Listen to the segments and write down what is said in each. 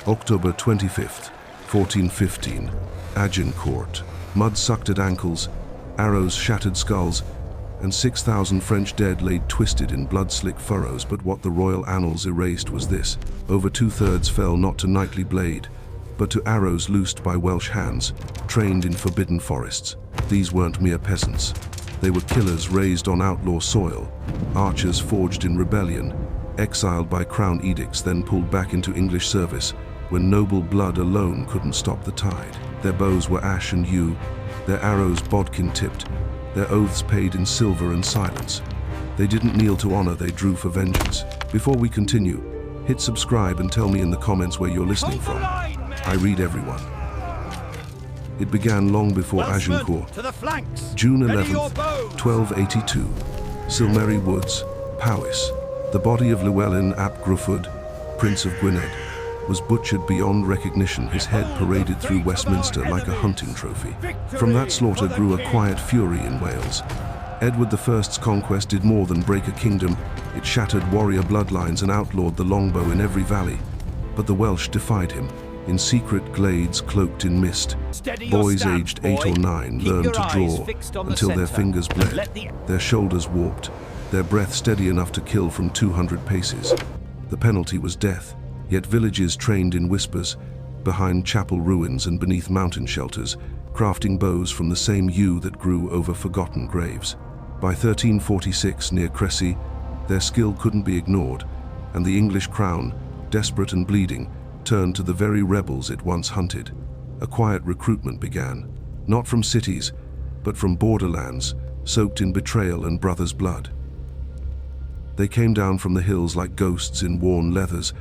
October 25th, 1415, Agincourt. Mud sucked at ankles, arrows shattered skulls, and 6,000 French dead lay twisted in blood-slick furrows. But what the royal annals erased was this: over 2/3 fell not to knightly blade, but to arrows loosed by Welsh hands, trained in forbidden forests. These weren't mere peasants. They were killers raised on outlaw soil, archers forged in rebellion, exiled by crown edicts, then pulled back into English service when noble blood alone couldn't stop the tide. Their bows were ash and yew, their arrows bodkin-tipped, their oaths paid in silver and silence. They didn't kneel to honor, they drew for vengeance. Before we continue, hit subscribe and tell me in the comments where you're listening from. I read everyone. It began long before Agincourt. June 11th, 1282. Cilmeri Woods, Powys. The body of Llewellyn ap Gruffudd, Prince of Gwynedd, was butchered beyond recognition, his head paraded through Westminster like a hunting trophy. From that slaughter grew a quiet fury in Wales. Edward I's conquest did more than break a kingdom. It shattered warrior bloodlines and outlawed the longbow in every valley. But the Welsh defied him. In secret glades cloaked in mist, boys aged 8 or 9 learned to draw until their fingers bled, their shoulders warped, their breath steady enough to kill from 200 paces. The penalty was death, yet villages trained in whispers, behind chapel ruins and beneath mountain shelters, crafting bows from the same yew that grew over forgotten graves. By 1346, near Crécy, their skill couldn't be ignored, and the English crown, desperate and bleeding, turned to the very rebels it once hunted. A quiet recruitment began, not from cities, but from borderlands, soaked in betrayal and brothers' blood. They came down from the hills like ghosts in worn leathers,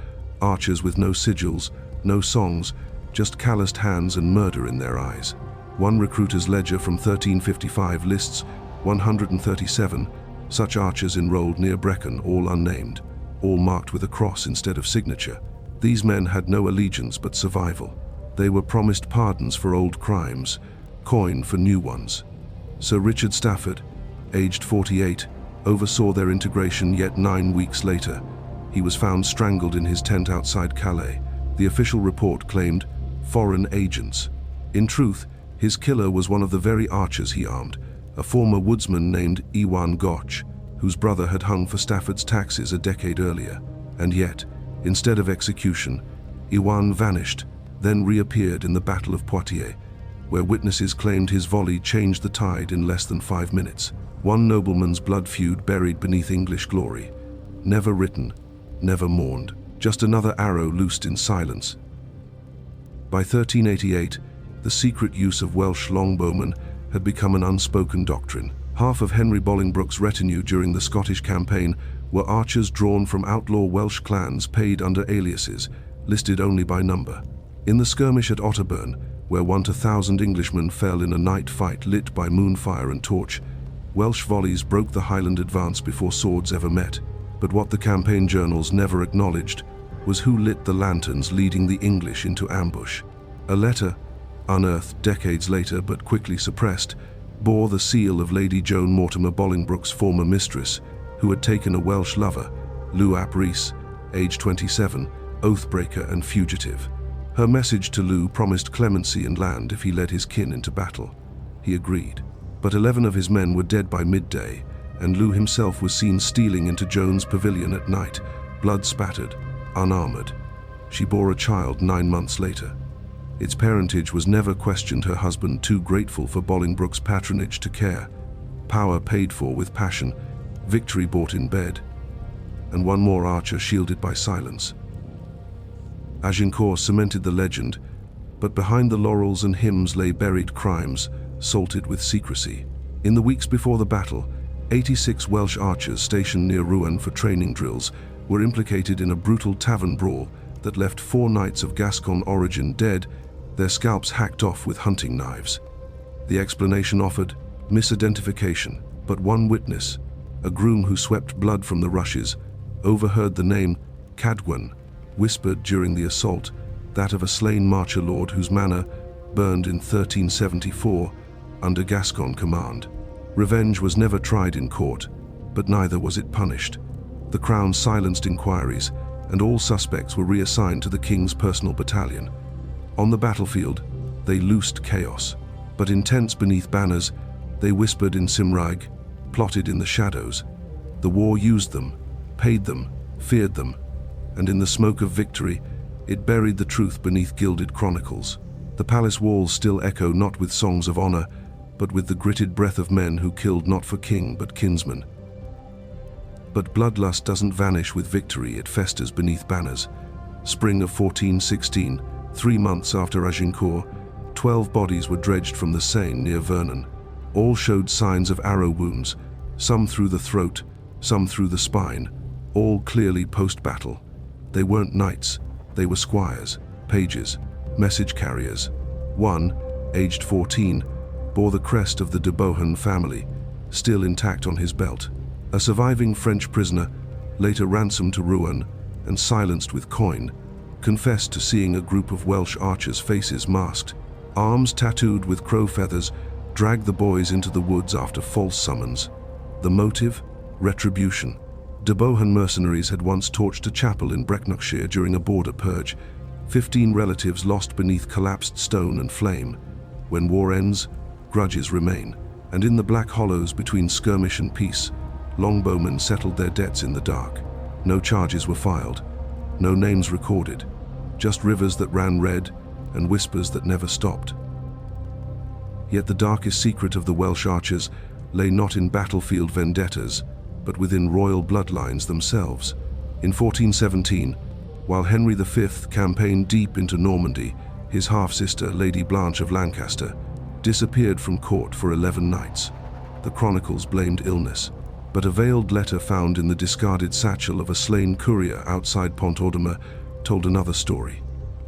archers with no sigils, no songs, just calloused hands and murder in their eyes. One recruiter's ledger from 1355 lists 137 such archers enrolled near Brecon, all unnamed, all marked with a cross instead of signature. These men had no allegiance but survival. They were promised pardons for old crimes, coin for new ones. Sir Richard Stafford, aged 48, oversaw their integration, yet 9 weeks later, he was found strangled in his tent outside Calais. The official report claimed foreign agents. In truth, his killer was one of the very archers he armed, a former woodsman named Iwan Gotch, whose brother had hung for Stafford's taxes a decade earlier. And yet, instead of execution, Iwan vanished, then reappeared in the Battle of Poitiers, where witnesses claimed his volley changed the tide in less than 5 minutes. One nobleman's blood feud buried beneath English glory. Never written, never mourned. Just another arrow loosed in silence. By 1388, the secret use of Welsh longbowmen had become an unspoken doctrine. Half of Henry Bolingbroke's retinue during the Scottish campaign were archers drawn from outlaw Welsh clans paid under aliases, listed only by number. In the skirmish at Otterburn, where 1 to 1,000 Englishmen fell in a night fight lit by moonfire and torch, Welsh volleys broke the Highland advance before swords ever met. But what the campaign journals never acknowledged was who lit the lanterns leading the English into ambush. A letter, unearthed decades later but quickly suppressed, bore the seal of Lady Joan Mortimer Bolingbroke's former mistress, who had taken a Welsh lover, Llew ap Rhys, aged 27, oathbreaker and fugitive. Her message to Llew promised clemency and land if he led his kin into battle. He agreed. But 11 of his men were dead by midday, and Llew himself was seen stealing into Joan's pavilion at night, blood-spattered, unarmored. She bore a child 9 months later. Its parentage was never questioned, her husband too grateful for Bolingbroke's patronage to care. Power paid for with passion, victory bought in bed, and one more archer shielded by silence. Agincourt cemented the legend, but behind the laurels and hymns lay buried crimes, salted with secrecy. In the weeks before the battle, 86 Welsh archers stationed near Rouen for training drills were implicated in a brutal tavern brawl that left 4 knights of Gascon origin dead, their scalps hacked off with hunting knives. The explanation offered misidentification, but one witness, a groom who swept blood from the rushes, overheard the name Cadwgan whispered during the assault, that of a slain marcher lord whose manor burned in 1374 under Gascon command. Revenge was never tried in court, but neither was it punished. The Crown silenced inquiries, and all suspects were reassigned to the king's personal battalion. On the battlefield, they loosed chaos, but in tents beneath banners, they whispered in Cilmeri, plotted in the shadows. The war used them, paid them, feared them, and in the smoke of victory, it buried the truth beneath gilded chronicles. The palace walls still echo not with songs of honor, but with the gritted breath of men who killed not for king but kinsman. But bloodlust doesn't vanish with victory, it festers beneath banners. Spring of 1416, 3 months after Agincourt, 12 bodies were dredged from the Seine near Vernon. All showed signs of arrow wounds, some through the throat, some through the spine, all clearly post-battle. They weren't knights, they were squires, pages, message carriers. One, aged 14, bore the crest of the de Bohun family, still intact on his belt. A surviving French prisoner, later ransomed to Rouen and silenced with coin, confessed to seeing a group of Welsh archers' faces masked, arms tattooed with crow feathers, drag the boys into the woods after false summons. The motive? Retribution. De Bohun mercenaries had once torched a chapel in Brecknockshire during a border purge. 15 relatives lost beneath collapsed stone and flame. When war ends, grudges remain, and in the black hollows between skirmish and peace, longbowmen settled their debts in the dark. No charges were filed, no names recorded, just rivers that ran red and whispers that never stopped. Yet the darkest secret of the Welsh archers lay not in battlefield vendettas, but within royal bloodlines themselves. In 1417, while Henry V campaigned deep into Normandy, his half-sister, Lady Blanche of Lancaster, disappeared from court for 11 nights. The chronicles blamed illness, but a veiled letter found in the discarded satchel of a slain courier outside Pont-Audemer told another story.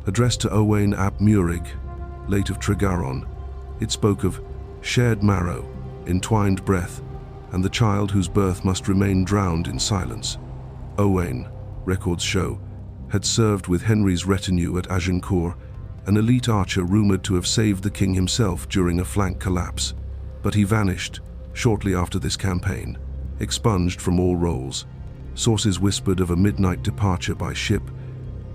Addressed to Owain ap Muirig, late of Tregaron, it spoke of shared marrow, entwined breath, and the child whose birth must remain drowned in silence. Owain, records show, had served with Henry's retinue at Agincourt, an elite archer rumored to have saved the king himself during a flank collapse. But he vanished shortly after this campaign, expunged from all rolls. Sources whispered of a midnight departure by ship,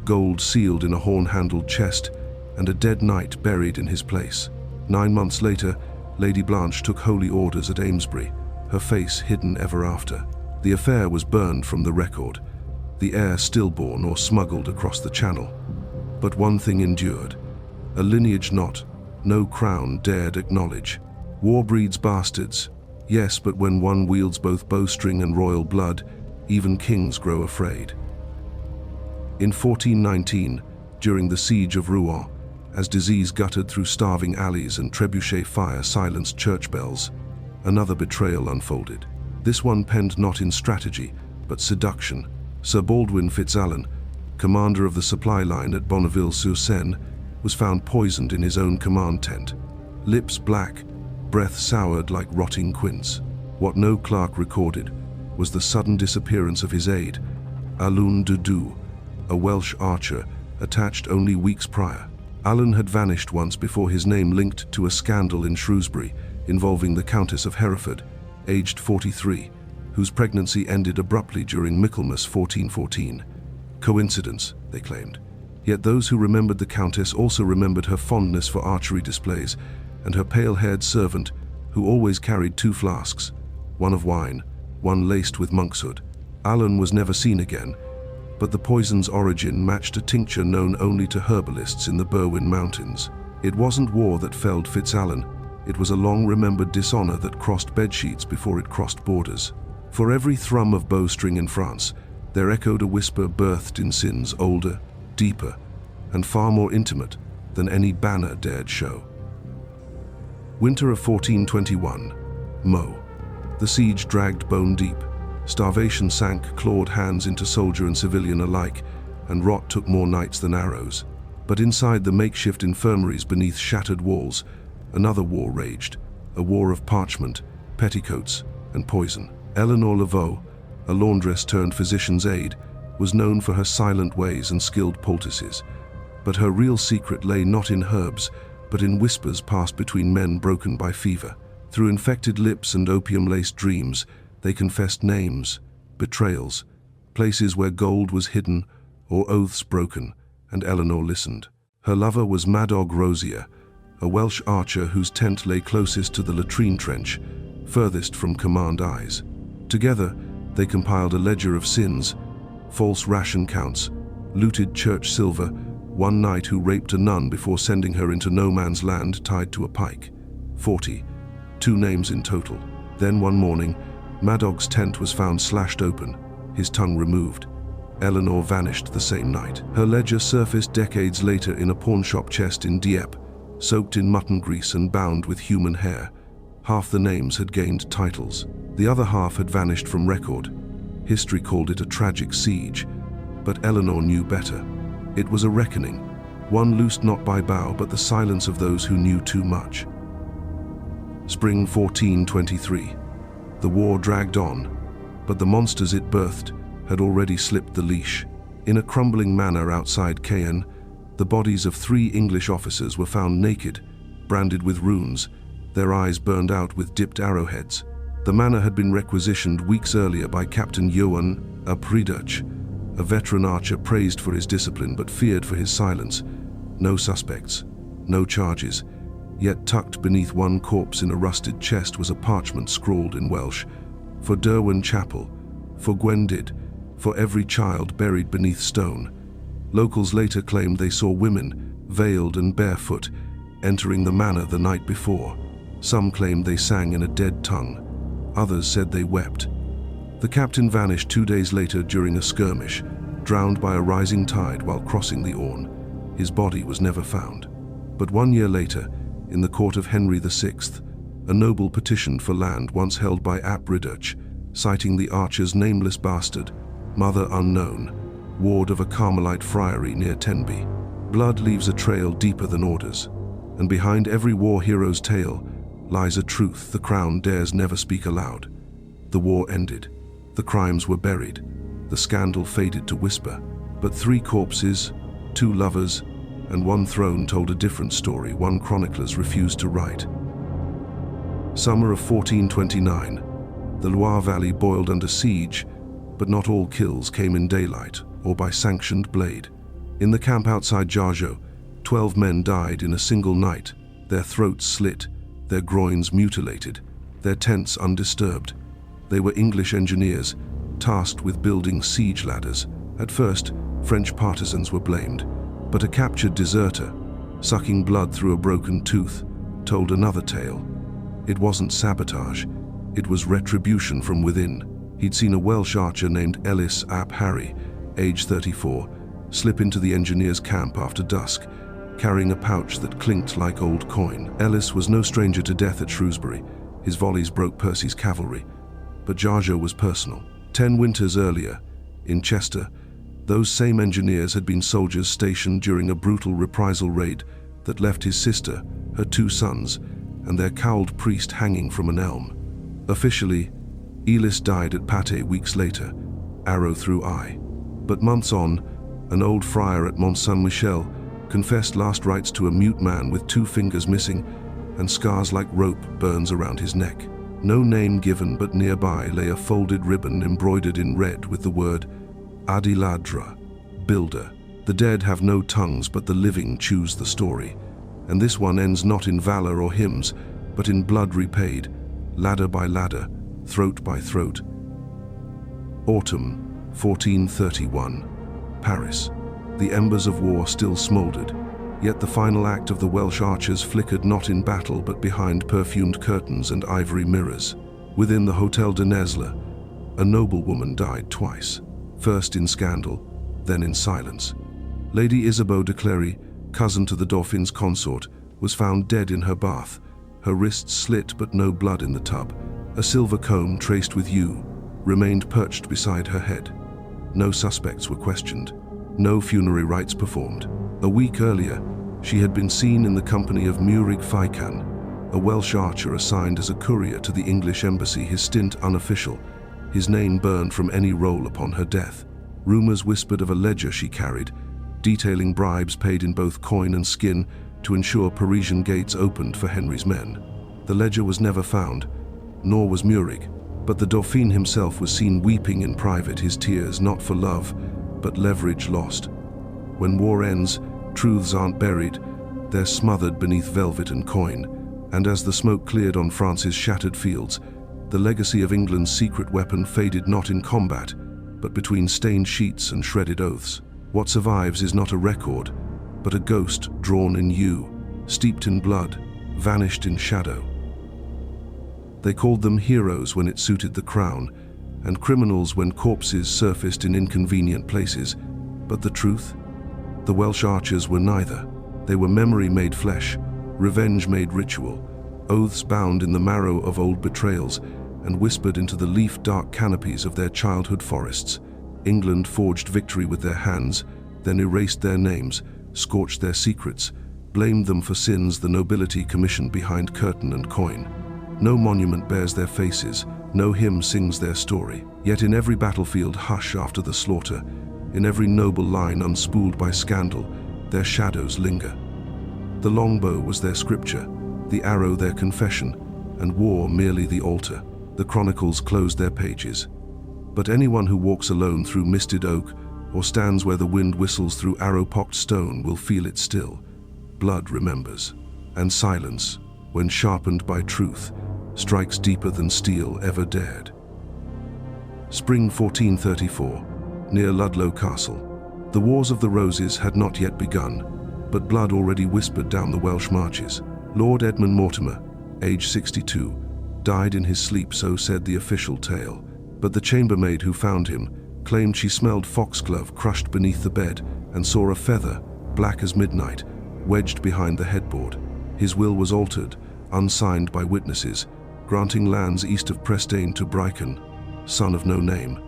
gold sealed in a horn-handled chest, and a dead knight buried in his place. 9 months later, Lady Blanche took holy orders at Amesbury, her face hidden ever after. The affair was burned from the record, the heir stillborn or smuggled across the channel. But one thing endured, a lineage no crown dared acknowledge. War breeds bastards, yes, but when one wields both bowstring and royal blood, even kings grow afraid. In 1419, during the siege of Rouen, as disease guttered through starving alleys and trebuchet fire silenced church bells, another betrayal unfolded. This one penned not in strategy, but seduction. Sir Baldwin Fitzalan, commander of the supply line at Bonneville-sur-Seine, was found poisoned in his own command tent. Lips black, breath soured like rotting quince. What no clerk recorded was the sudden disappearance of his aide, Alun Dudu, a Welsh archer attached only weeks prior. Alun had vanished once before his name linked to a scandal in Shrewsbury involving the Countess of Hereford, aged 43, whose pregnancy ended abruptly during Michaelmas 1414. Coincidence, they claimed. Yet those who remembered the Countess also remembered her fondness for archery displays and her pale-haired servant who always carried 2 flasks, one of wine, one laced with monkshood. Alun was never seen again, but the poison's origin matched a tincture known only to herbalists in the Berwyn Mountains. It wasn't war that felled Fitzalan, it was a long-remembered dishonor that crossed bedsheets before it crossed borders. For every thrum of bowstring in France, there echoed a whisper birthed in sins older, deeper, and far more intimate than any banner dared show. Winter of 1421, Meaux. The siege dragged bone deep. Starvation sank clawed hands into soldier and civilian alike, and rot took more nights than arrows. But inside the makeshift infirmaries beneath shattered walls, another war raged, a war of parchment, petticoats, and poison. Eleanor Laveau, a laundress turned physician's aide, was known for her silent ways and skilled poultices, but her real secret lay not in herbs, but in whispers passed between men broken by fever. Through infected lips and opium-laced dreams, they confessed names, betrayals, places where gold was hidden, or oaths broken, and Eleanor listened. Her lover was Madog Rosier, a Welsh archer whose tent lay closest to the latrine trench, furthest from command eyes. Together, they compiled a ledger of sins, false ration counts, looted church silver, one knight who raped a nun before sending her into no man's land tied to a pike. 40, 2 names in total. Then one morning, Madog's tent was found slashed open, his tongue removed. Eleanor vanished the same night. Her ledger surfaced decades later in a pawnshop chest in Dieppe, soaked in mutton grease and bound with human hair. Half the names had gained titles. The other half had vanished from record. History called it a tragic siege, but Eleanor knew better. It was a reckoning, one loosed not by bow but the silence of those who knew too much. Spring 1423. The war dragged on, but the monsters it birthed had already slipped the leash. In a crumbling manor outside Caen, the bodies of 3 English officers were found naked, branded with runes, their eyes burned out with dipped arrowheads. The manor had been requisitioned weeks earlier by Captain Johan ap Rhydderch, a veteran archer praised for his discipline but feared for his silence. No suspects, no charges, yet tucked beneath one corpse in a rusted chest was a parchment scrawled in Welsh, for Derwen Chapel, for Gwendid, for every child buried beneath stone. Locals later claimed they saw women, veiled and barefoot, entering the manor the night before. Some claimed they sang in a dead tongue. Others said they wept. The captain vanished 2 days later during a skirmish, drowned by a rising tide while crossing the Orne. His body was never found. But 1 year later, in the court of Henry VI, a noble petitioned for land once held by ap Rhydderch, citing the archer's nameless bastard, mother unknown, ward of a Carmelite friary near Tenby. Blood leaves a trail deeper than orders, and behind every war hero's tale lies a truth the crown dares never speak aloud. The war ended. The crimes were buried. The scandal faded to whisper. But 3 corpses, 2 lovers, and 1 throne told a different story one chroniclers refused to write. Summer of 1429. The Loire Valley boiled under siege, but not all kills came in daylight or by sanctioned blade. In the camp outside Jargeau, 12 men died in a single night, their throats slit, their groins mutilated, their tents undisturbed. They were English engineers, tasked with building siege ladders. At first, French partisans were blamed, but a captured deserter, sucking blood through a broken tooth, told another tale. It wasn't sabotage, it was retribution from within. He'd seen a Welsh archer named Ellis ap Harry, age 34, slip into the engineers' camp after dusk, carrying a pouch that clinked like old coin. Ellis was no stranger to death at Shrewsbury. His volleys broke Percy's cavalry. But Jargeau was personal. 10 winters earlier, in Chester, those same engineers had been soldiers stationed during a brutal reprisal raid that left his sister, her 2 sons, and their cowled priest hanging from an elm. Officially, Ellis died at Patay weeks later, arrow through eye. But months on, an old friar at Mont Saint-Michel confessed last rites to a mute man with 2 fingers missing and scars like rope burns around his neck. No name given, but nearby lay a folded ribbon embroidered in red with the word Adiladra, builder. The dead have no tongues, but the living choose the story. And this one ends not in valor or hymns, but in blood repaid, ladder by ladder, throat by throat. Autumn, 1431. Paris. The embers of war still smoldered, yet the final act of the Welsh archers flickered not in battle but behind perfumed curtains and ivory mirrors. Within the Hôtel de Nesle, a noblewoman died twice, first in scandal, then in silence. Lady Isabeau de Clery, cousin to the Dauphin's consort, was found dead in her bath, her wrists slit but no blood in the tub. A silver comb traced with yew remained perched beside her head. No suspects were questioned, no funerary rites performed. A week earlier, she had been seen in the company of Murig Faican, a Welsh archer assigned as a courier to the English embassy, his stint unofficial, his name burned from any roll upon her death. Rumors whispered of a ledger she carried, detailing bribes paid in both coin and skin to ensure Parisian gates opened for Henry's men. The ledger was never found, nor was Murig, but the Dauphin himself was seen weeping in private, his tears not for love, but leverage lost. When war ends, truths aren't buried, they're smothered beneath velvet and coin, and as the smoke cleared on France's shattered fields, the legacy of England's secret weapon faded not in combat, but between stained sheets and shredded oaths. What survives is not a record, but a ghost drawn in yew, steeped in blood, vanished in shadow. They called them heroes when it suited the crown, and criminals when corpses surfaced in inconvenient places. But the truth? The Welsh archers were neither. They were memory made flesh, revenge made ritual, oaths bound in the marrow of old betrayals, and whispered into the leaf-dark canopies of their childhood forests. England forged victory with their hands, then erased their names, scorched their secrets, blamed them for sins the nobility commissioned behind curtain and coin. No monument bears their faces, no hymn sings their story. Yet in every battlefield hush after the slaughter, in every noble line unspooled by scandal, their shadows linger. The longbow was their scripture, the arrow their confession, and war merely the altar. The chronicles closed their pages. But anyone who walks alone through misted oak or stands where the wind whistles through arrow-pocked stone will feel it still. Blood remembers, and silence, when sharpened by truth, strikes deeper than steel ever dared. Spring 1434, near Ludlow Castle. The Wars of the Roses had not yet begun, but blood already whispered down the Welsh marches. Lord Edmund Mortimer, age 62, died in his sleep, so said the official tale. But the chambermaid who found him claimed she smelled foxglove crushed beneath the bed and saw a feather, black as midnight, wedged behind the headboard. His will was altered, unsigned by witnesses, granting lands east of Prestane to Brychan, son of no name.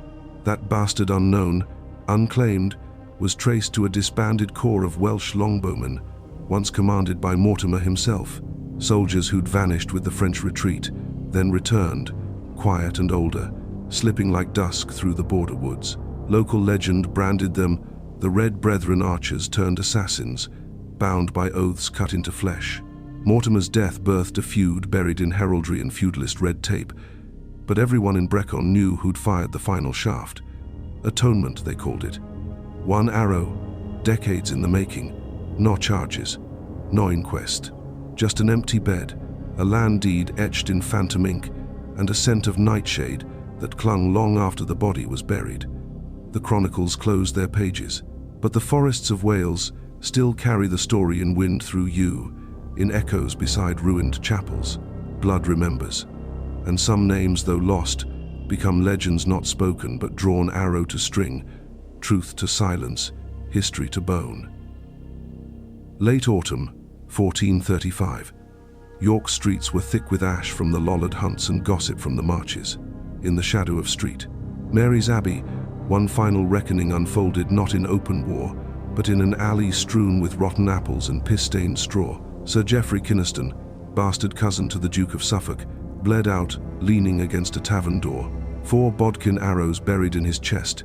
That bastard unknown, unclaimed, was traced to a disbanded corps of Welsh longbowmen, once commanded by Mortimer himself, soldiers who'd vanished with the French retreat, then returned, quiet and older, slipping like dusk through the border woods. Local legend branded them the Red Brethren archers turned assassins, bound by oaths cut into flesh. Mortimer's death birthed a feud buried in heraldry and feudalist red tape, but everyone in Brecon knew who'd fired the final shaft. Atonement, they called it. One arrow, decades in the making, no charges, no inquest, just an empty bed, a land deed etched in phantom ink, and a scent of nightshade that clung long after the body was buried. The chronicles closed their pages, but the forests of Wales still carry the story in wind through yew, in echoes beside ruined chapels. Blood remembers, and some names, though lost, become legends not spoken but drawn arrow to string, truth to silence, history to bone. Late autumn, 1435. York streets were thick with ash from the lollard hunts and gossip from the marches. In the shadow of Street Mary's Abbey, one final reckoning unfolded not in open war, but in an alley strewn with rotten apples and piss-stained straw. Sir Geoffrey Kynaston, bastard cousin to the Duke of Suffolk, bled out, leaning against a tavern door, 4 bodkin arrows buried in his chest,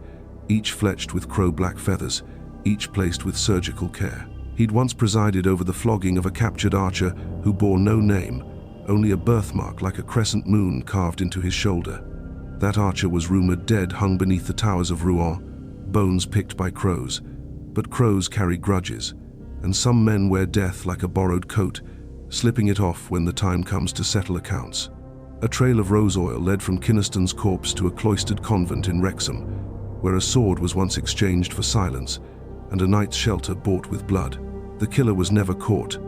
each fletched with crow-black feathers, each placed with surgical care. He'd once presided over the flogging of a captured archer who bore no name, only a birthmark like a crescent moon carved into his shoulder. That archer was rumored dead, hung beneath the towers of Rouen, bones picked by crows. But crows carry grudges, and some men wear death like a borrowed coat, slipping it off when the time comes to settle accounts. A trail of rose oil led from Kynaston's corpse to a cloistered convent in Wrexham, where a sword was once exchanged for silence, and a night's shelter bought with blood. The killer was never caught,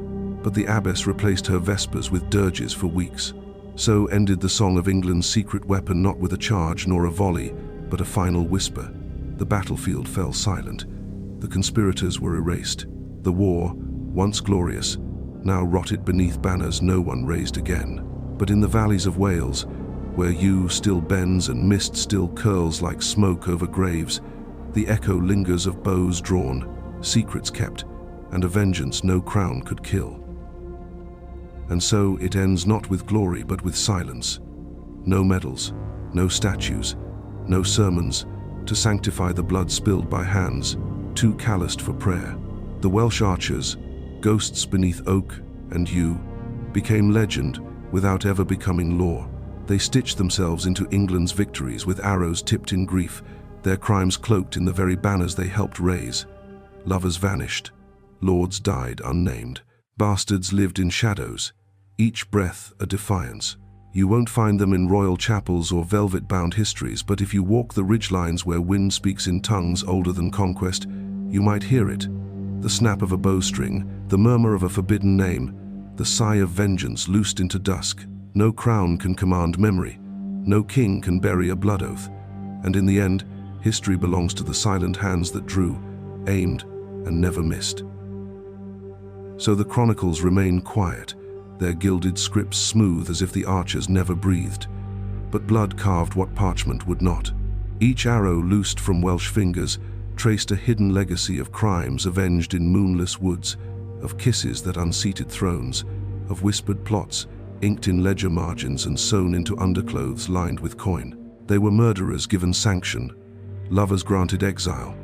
but the abbess replaced her vespers with dirges for weeks. So ended the song of England's secret weapon, not with a charge nor a volley, but a final whisper. The battlefield fell silent. The conspirators were erased. The war, once glorious, now rotted beneath banners no one raised again. But in the valleys of Wales, where yew still bends and mist still curls like smoke over graves, the echo lingers of bows drawn, secrets kept, and a vengeance no crown could kill. And so it ends not with glory but with silence. No medals, no statues, no sermons to sanctify the blood spilled by hands too calloused for prayer. The Welsh archers, ghosts beneath oak and yew, became legend without ever becoming law. They stitched themselves into England's victories with arrows tipped in grief, their crimes cloaked in the very banners they helped raise. Lovers vanished, lords died unnamed, bastards lived in shadows, each breath a defiance. You won't find them in royal chapels or velvet-bound histories, but if you walk the ridgelines where wind speaks in tongues older than conquest, you might hear it. The snap of a bowstring, the murmur of a forbidden name, the sigh of vengeance loosed into dusk. No crown can command memory, no king can bury a blood oath, and in the end, history belongs to the silent hands that drew, aimed, and never missed. So the chronicles remain quiet, their gilded scripts smooth as if the archers never breathed. But blood carved what parchment would not. Each arrow loosed from Welsh fingers traced a hidden legacy of crimes avenged in moonless woods, of kisses that unseated thrones, of whispered plots inked in ledger margins and sewn into underclothes lined with coin. They were murderers given sanction, lovers granted exile,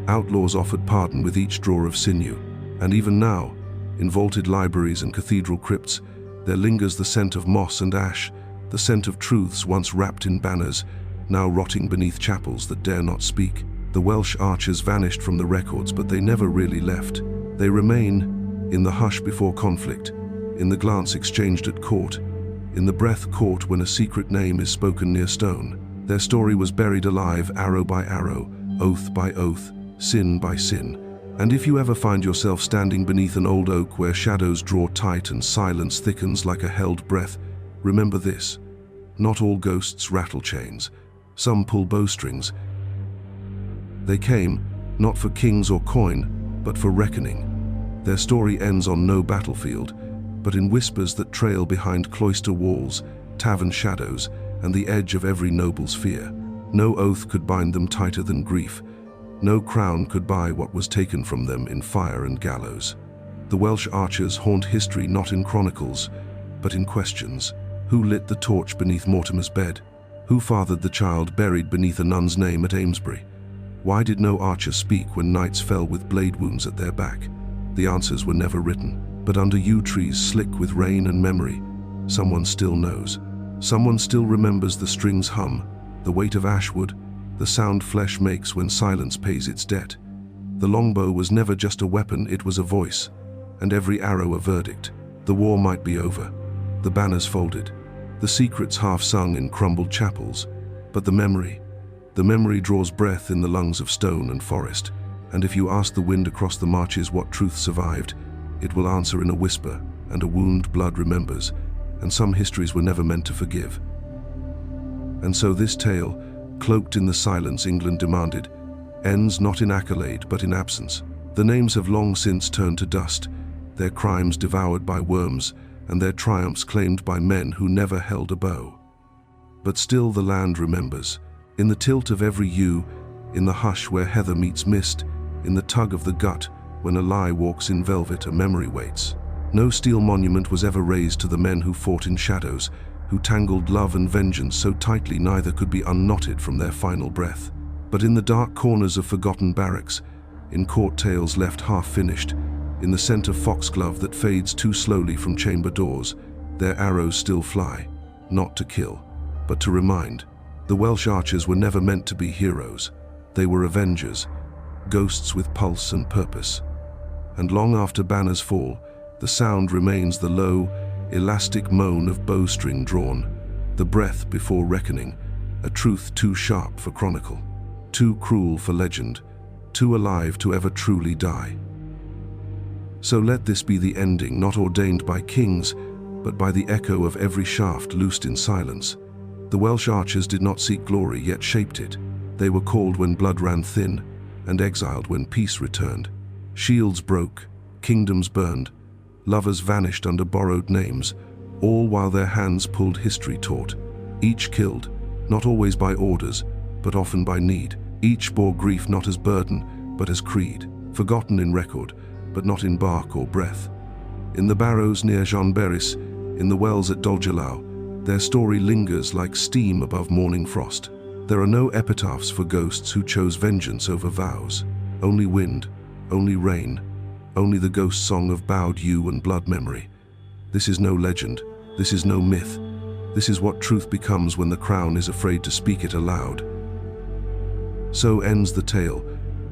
outlaws offered pardon with each drawer of sinew. And even now, in vaulted libraries and cathedral crypts, there lingers the scent of moss and ash, the scent of truths once wrapped in banners, now rotting beneath chapels that dare not speak. The Welsh archers vanished from the records, but they never really left. They remain in the hush before conflict, in the glance exchanged at court, in the breath caught when a secret name is spoken near stone. Their story was buried alive, arrow by arrow, oath by oath, sin by sin. And if you ever find yourself standing beneath an old oak where shadows draw tight and silence thickens like a held breath, remember this: not all ghosts rattle chains, some pull bowstrings. They came, not for kings or coin, but for reckoning. Their story ends on no battlefield, but in whispers that trail behind cloister walls, tavern shadows, and the edge of every noble's fear. No oath could bind them tighter than grief. No crown could buy what was taken from them in fire and gallows. The Welsh archers haunt history not in chronicles, but in questions. Who lit the torch beneath Mortimer's bed? Who fathered the child buried beneath a nun's name at Amesbury? Why did no archer speak when knights fell with blade wounds at their back? The answers were never written, but under yew trees slick with rain and memory, someone still knows. Someone still remembers the strings hum, the weight of ashwood, the sound flesh makes when silence pays its debt. The longbow was never just a weapon, it was a voice, and every arrow a verdict. The war might be over, the banners folded, the secrets half sung in crumbled chapels, but the memory draws breath in the lungs of stone and forest, and if you ask the wind across the marches what truth survived, it will answer in a whisper, and a wound blood remembers, and some histories were never meant to forgive. And so this tale, cloaked in the silence England demanded, ends not in accolade but in absence. The names have long since turned to dust, their crimes devoured by worms, and their triumphs claimed by men who never held a bow. But still the land remembers, in the tilt of every yew, in the hush where heather meets mist, in the tug of the gut when a lie walks in velvet, a memory waits. No steel monument was ever raised to the men who fought in shadows, who tangled love and vengeance so tightly neither could be unknotted from their final breath. But in the dark corners of forgotten barracks, in court tales left half-finished, in the scent of foxglove that fades too slowly from chamber doors, their arrows still fly, not to kill, but to remind. The Welsh archers were never meant to be heroes. They were avengers, ghosts with pulse and purpose. And long after banners fall, the sound remains the low, elastic moan of bowstring drawn, the breath before reckoning, a truth too sharp for chronicle, too cruel for legend, too alive to ever truly die. So let this be the ending, not ordained by kings, but by the echo of every shaft loosed in silence. The Welsh archers did not seek glory, yet shaped it. They were called when blood ran thin, and exiled when peace returned. Shields broke, kingdoms burned, lovers vanished under borrowed names, all while their hands pulled history taut. Each killed, not always by orders, but often by need. Each bore grief not as burden, but as creed, forgotten in record, but not in bark or breath. In the barrows near Llanberis, in the wells at Dolgellau, their story lingers like steam above morning frost. There are no epitaphs for ghosts who chose vengeance over vows. Only wind, only rain, only the ghost song of bowed yew and blood memory. This is no legend, this is no myth. This is what truth becomes when the crown is afraid to speak it aloud. So ends the tale,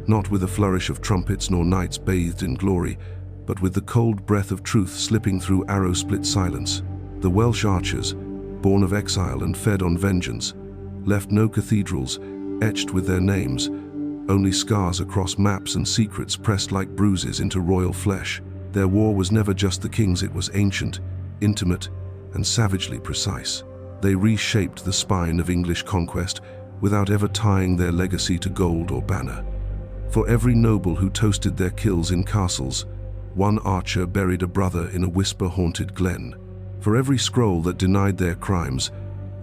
not with a flourish of trumpets nor knights bathed in glory, but with the cold breath of truth slipping through arrow-split silence. The Welsh archers, born of exile and fed on vengeance, left no cathedrals etched with their names, only scars across maps and secrets pressed like bruises into royal flesh. Their war was never just the king's, it was ancient, intimate, and savagely precise. They reshaped the spine of English conquest without ever tying their legacy to gold or banner. For every noble who toasted their kills in castles, one archer buried a brother in a whisper-haunted glen. For every scroll that denied their crimes,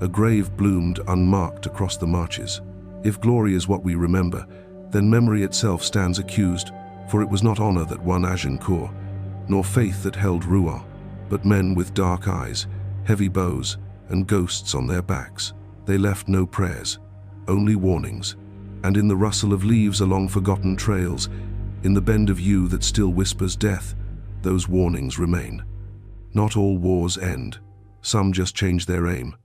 a grave bloomed unmarked across the marches. If glory is what we remember, then memory itself stands accused, for it was not honor that won Agincourt, nor faith that held Rouen, but men with dark eyes, heavy bows, and ghosts on their backs. They left no prayers, only warnings. And in the rustle of leaves along forgotten trails, in the bend of yew that still whispers death, those warnings remain. Not all wars end. Some just change their aim.